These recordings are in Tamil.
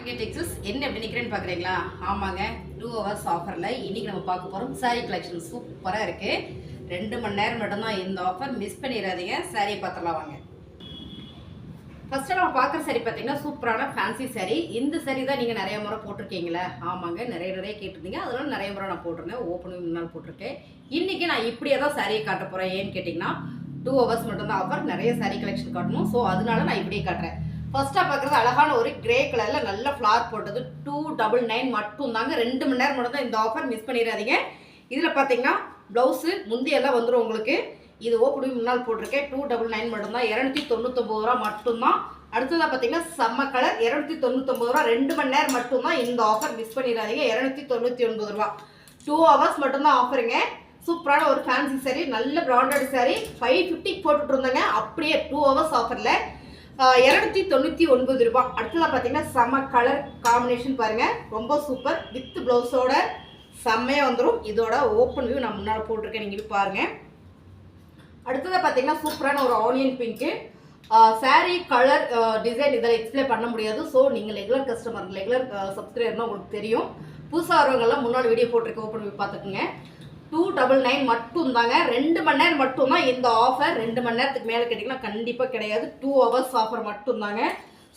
மார்க்கெட் டெக்ஸஸ் என்ன எப்படி நிற்கிறேன்னு பார்க்குறீங்களா? ஆமாங்க, 2 hours ஆஃபரில் இன்றைக்கி நம்ம பார்க்க போகிறோம். சாரீ கலெக்ஷன் சூப்பராக இருக்குது. 2 மணி நேரம் மட்டும்தான் இந்த ஆஃபர், மிஸ் பண்ணிடாதீங்க. சாரீ பார்த்துலாம் வாங்க. ஃபஸ்ட்டு நம்ம பார்க்குற சாரீ பார்த்தீங்கன்னா சூப்பரான ஃபேன்சி சாரீ. இந்த சாரீ தான் நீங்கள் நிறைய முறை போட்டிருக்கீங்களா? ஆமாங்க, நிறைய கேட்டிருந்தீங்க. அதனால நிறைய முறை நான் போட்டிருந்தேன். ஓப்பனிங் முன்னால் போட்டிருக்கேன். இன்றைக்கி நான் இப்படியே தான் சாரியை காட்ட போகிறேன். ஏன்னு கேட்டிங்கன்னா 2 hours மட்டும்தான் ஆஃபர், நிறைய சாரீ கலெக்ஷன் காட்டணும். ஸோ அதனால நான் இப்படியே காட்டுறேன். ஃபர்ஸ்ட்டாக பார்க்குறது அழகான ஒரு கிரே கலரில் நல்ல ஃப்ளார் போட்டது 299 மட்டும் தாங்க. 2 மணி நேரம் மட்டும் தான் இந்த ஆஃபர், மிஸ் பண்ணிடாதீங்க. இதில் பார்த்தீங்கன்னா ப்ளவுஸு முந்தியெல்லாம் வந்துடும் உங்களுக்கு. இது ஓப்பனிங் முன்னால் போட்டிருக்கேன். 299 மட்டும்தான், 299 ரூபா மட்டும்தான். அடுத்ததாக பார்த்தீங்கன்னா செம்ம கலர் 299 ரூபா. 2 மணி நேரம் மட்டும்தான் இந்த ஆஃபர், மிஸ் பண்ணிடாதீங்க. 299 ரூபா. 2 hours மட்டும்தான் ஆஃபருங்க. சூப்பரான ஒரு ஃபேன்சி சாரீ, நல்ல பிராண்டட் சாரீ. 550 போட்டுட்டு இருந்தாங்க, அப்படியே 2 hours ஆஃபரில் 299 ரூபா. அடுத்ததாக பார்த்தீங்கன்னா செம்ம கலர் காம்பினேஷன் பாருங்கள், ரொம்ப சூப்பர். வித் ப்ளவுஸோட செம்மையாக வந்துடும். இதோட ஓப்பன் வியூ நான் முன்னால் போட்டிருக்கேன், நீங்கள் பாருங்கள். அடுத்ததாக பார்த்தீங்கன்னா சூப்பரான ஒரு onion pink sari colour design. இதில் எக்ஸ்பிளைன் பண்ண முடியாது. ஸோ நீங்கள் ரெகுலர் கஸ்டமர், ரெகுலர் சப்ஸ்கிரைபர்னால் உங்களுக்கு தெரியும். புதுசாக வரவங்கெல்லாம் முன்னாடி வீடியோ போட்டிருக்கேன், ஓப்பன் வியூ பார்த்துக்குங்க. 299 மட்டும் தாங்க. 2 மணி நேரம் மட்டும்தான் இந்த ஆஃபர். 2 மணி நேரத்துக்கு மேலே கேட்டிங்கன்னா கண்டிப்பாக கிடையாது. 2 hours ஆஃபர் மட்டும் தாங்க.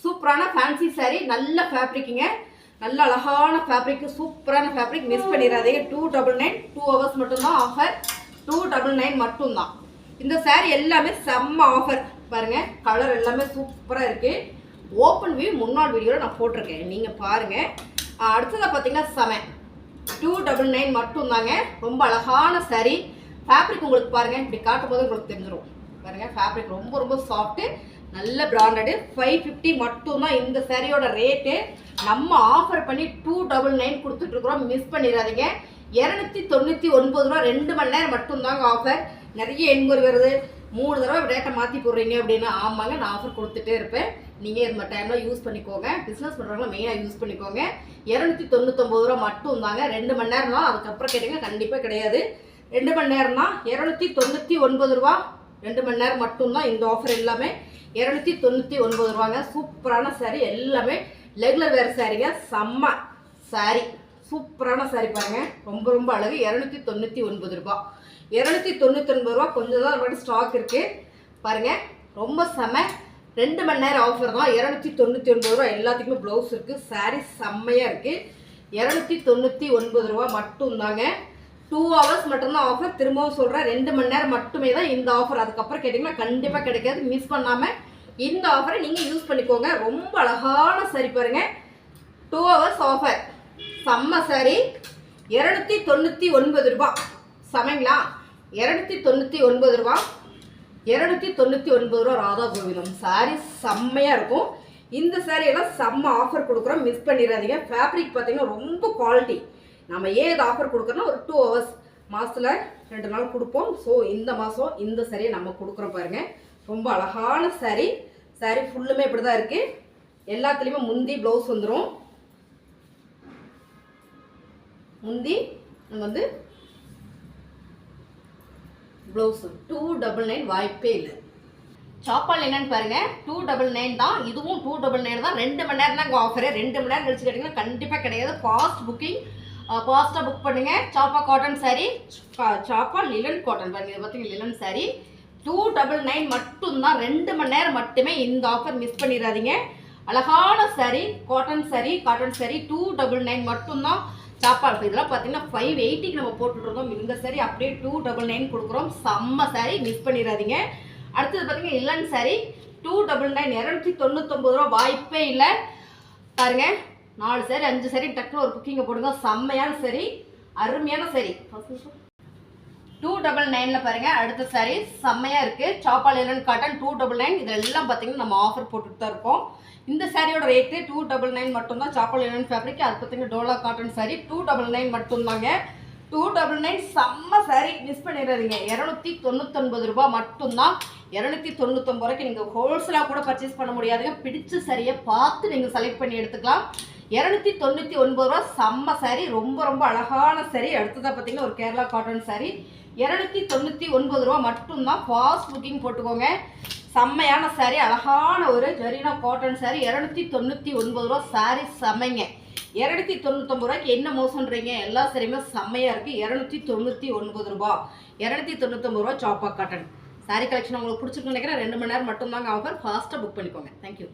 சூப்பரான ஃபேன்சி சாரீ, நல்ல ஃபேப்ரிக்குங்க, நல்ல அழகான ஃபேப்ரிக்கு, சூப்பரான ஃபேப்ரிக், மிஸ் பண்ணிடாதீங்க. 299, 2 hours மட்டும்தான் ஆஃபர். 299 மட்டும்தான். இந்த சாரீ எல்லாமே செம்ம ஆஃபர் பாருங்கள். கலர் எல்லாமே சூப்பராக இருக்குது. ஓப்பன் வியூ முன்னாள் வீடியோவில் நான் போட்டிருக்கேன், நீங்கள் பாருங்கள். அடுத்ததாக பார்த்தீங்கன்னா செம 299 மட்டும் தாங்க. ரொம்ப அழகான சாரீ. ஃபேப்ரிக் உங்களுக்கு பாருங்கள், இப்படி காட்டும் போது உங்களுக்கு தெரிஞ்சிடும் பாருங்கள். ஃபேப்ரிக் ரொம்ப சாஃப்ட்டு, நல்ல பிராண்டடு. 550 மட்டும்தான் இந்த சாரியோட ரேட்டு. நம்ம ஆஃபர் பண்ணி 299 கொடுத்துட்ருக்குறோம், மிஸ் பண்ணிடாதீங்க. 299 ரூபா. 2 மணி நேரம் மட்டும்தாங்க ஆஃபர். நிறைய என்கொயரி வருது, 3 தடவை ரேட்டை மாற்றி போடுறீங்க அப்படின்னா. ஆமாங்க, நான் ஆஃபர் கொடுத்துட்டே இருப்பேன். நீங்கள் இந்த டைம்லாம் யூஸ் பண்ணிக்கோங்க. பிஸ்னஸ் பண்ணுறவங்களாம் மெயினாக யூஸ் பண்ணிக்கோங்க. 299 ரூபா மட்டும் தாங்க. 2 மணி நேரம் தான். அதுக்கப்புறம் கேட்டிங்கன்னா கண்டிப்பாக கிடையாது. 2 மணி நேரம் தான். 299 ரூபா. 2 மணி நேரம் மட்டும்தான் இந்த ஆஃபர். எல்லாமே 299 ரூபாங்க. சூப்பரான சாரீ, எல்லாமே ரெகுலர் வேர் சாரீங்க. செம்ம சாரீ, சூப்பரான சாரீ பாருங்கள். ரொம்ப அழகு. 299 ரூபா. 299 ரூபா. கொஞ்சம் தான் ஸ்டாக் இருக்குது பாருங்கள். ரொம்ப செம. 2 மணி நேரம் ஆஃபர் தான். 299 ரூபா. எல்லாத்துக்குமே ப்ளவுஸ் இருக்குது. சாரீ செம்மையாக இருக்குது. 299 ரூபா மட்டும்தாங்க. 2 hours மட்டும்தான் ஆஃபர். திரும்பவும் சொல்கிறேன், 2 மணி நேரம் மட்டுமே தான் இந்த ஆஃபர். அதுக்கப்புறம் கேட்டிங்கன்னா கண்டிப்பாக கிடைக்காது. மிஸ் பண்ணாமல் இந்த ஆஃபரை நீங்கள் யூஸ் பண்ணிக்கோங்க. ரொம்ப அழகான சாரீ பாருங்கள். 2 hours ஆஃபர், செம்ம சாரீ. 299 ரூபா. சமைங்களா? 299 ரூபா. 299 ரூபா. ராதா கோவிந்தம் சாரீ செம்மையாக இருக்கும். இந்த சாரியெல்லாம் செம்ம ஆஃபர் கொடுக்குறோம், மிஸ் பண்ணிடாதீங்க. ஃபேப்ரிக் பார்த்தீங்கன்னா ரொம்ப குவாலிட்டி. நம்ம ஏது ஆஃபர் கொடுக்குறோன்னா ஒரு 2 hours, மாதத்தில் 2 நாள் கொடுப்போம். ஸோ இந்த மாதம் இந்த சாரியை நம்ம கொடுக்குறோம் பாருங்கள். ரொம்ப அழகான சாரீ. சாரீ ஃபுல்லுமே இப்படி தான் இருக்குது. எல்லாத்துலேயுமே முந்தி ப்ளவுஸ் வந்துடும். முந்தி வந்து ப்ளவுஸு 299 வாய்ப்பே இல்லை. சாப்பால் என்னன்னு பாருங்கள். 299 தான். இதுவும் 299 தான். 2 மணி நேரம் தான் இங்கே ஆஃபரு. 2 மணி நேரம் கழிச்சு கேட்டிங்கன்னா கண்டிப்பாக கிடையாது. ஃபாஸ்ட் புக்கிங், ஃபாஸ்ட்டாக புக் பண்ணுங்கள். சாப்பா காட்டன் சாரீ, சாப்பா லிலன் காட்டன் பாருங்கள். இதை பார்த்தீங்கன்னா லிலன் சாரீ 299 மட்டும்தான். 2 மணி நேரம் மட்டுமே இந்த ஆஃபர், மிஸ் பண்ணிடாதீங்க. அழகான சாரீ, காட்டன் சாரீ, 299 மட்டும்தான். சாப்பாடு இதெல்லாம் பார்த்தீங்கன்னா 580க்கு நம்ம போட்டுட்ருந்தோம். இந்த சாரீ அப்படியே 299 கொடுக்குறோம். செம்ம சாரீ, மிஸ் பண்ணிடாதீங்க. அடுத்தது பார்த்தீங்கன்னா இல்லன் சாரீ 299, 299 ரூபா. வாய்ப்பே இல்லை பாருங்கள். 4 சாரீ 5 சாரீ டக்குனு ஒரு புக்கிங்கை போடுங்க. செம்மையான சாரீ, அருமையான சாரீ. 299 பாருங்கள். அடுத்த சாரீ செம்மையாக இருக்குது. சாப்பால் இல்லன் காட்டன் 299. இதெல்லாம் பார்த்தீங்கன்னா நம்ம ஆஃபர் போட்டுட்டு தான் இருக்கோம். இந்த சாரியோட ரேட்டு 299 மட்டும்தான். சாப்பால் லினன் ஃபேப்ரிக். அது பார்த்தீங்கன்னா டோலா காட்டன் சாரீ 299 மட்டும்தாங்க. 299 செம்ம சாரீ, மிஸ் பண்ணிடாதீங்க. 299 ரூபா மட்டும்தான். 299 ரூபாய்க்கு நீங்கள் ஹோல்சேலாக கூட பர்ச்சேஸ் பண்ண முடியாதுங்க. பிடிச்ச சாரியை பார்த்து நீங்கள் செலக்ட் பண்ணி எடுத்துக்கலாம். 299 ரூபா. செம்ம சாரீ, ரொம்ப அழகான சாரீ. அடுத்ததாக பார்த்தீங்கன்னா ஒரு கேரளா காட்டன் சாரீ 299 ரூபா மட்டும்தான். ஃபாஸ்ட் புக்கிங் போட்டுக்கோங்க. செம்மையான சாரீ, அழகான ஒரு ஜெரினா காட்டன் சாரீ, 299 ரூபா சாரீ. செம்மைங்க. 299 ரூபாய்க்கு என்ன மோசம்ன்றீங்க? எல்லா சாரியுமே செம்மையாக இருக்குது. 299 ரூபா, 299 ரூபா சாப்பா காட்டன் சாரீ கலெக்ஷன் உங்களுக்கு பிடிச்சிருக்குன்னு நினைக்கிறேன். 2 மணி நேரம் மட்டும்தாங்க ஆஃபர். ஃபாஸ்ட்டாக புக் பண்ணிக்கோங்க. தேங்க்யூ.